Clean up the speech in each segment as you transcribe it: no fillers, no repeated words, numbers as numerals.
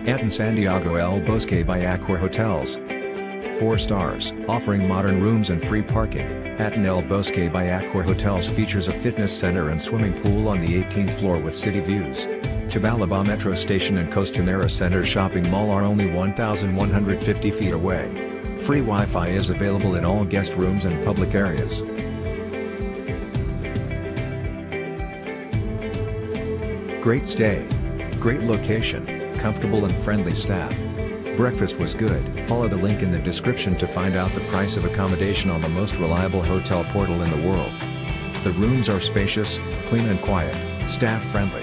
Atton Santiago El Bosque by AccorHotels. 4 stars, offering modern rooms and free parking. Atton El Bosque by AccorHotels features a fitness center and swimming pool on the 18th floor with city views. Tobalaba Metro Station and Costanera Center Shopping Mall are only 1,150 feet away. Free Wi-Fi is available in all guest rooms and public areas. Great stay. Great location, comfortable and friendly staff. Breakfast was good. Follow the link in the description to find out the price of accommodation on the most reliable hotel portal in the world. The rooms are spacious, clean and quiet, staff friendly.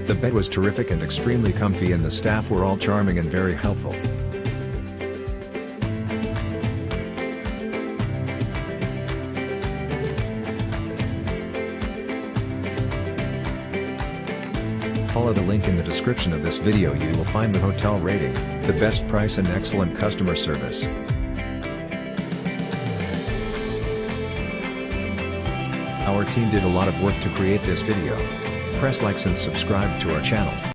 The bed was terrific and extremely comfy, and the staff were all charming and very helpful. Follow the link in the description of this video. You will find the hotel rating, the best price and excellent customer service. Our team did a lot of work to create this video. Press likes and subscribe to our channel.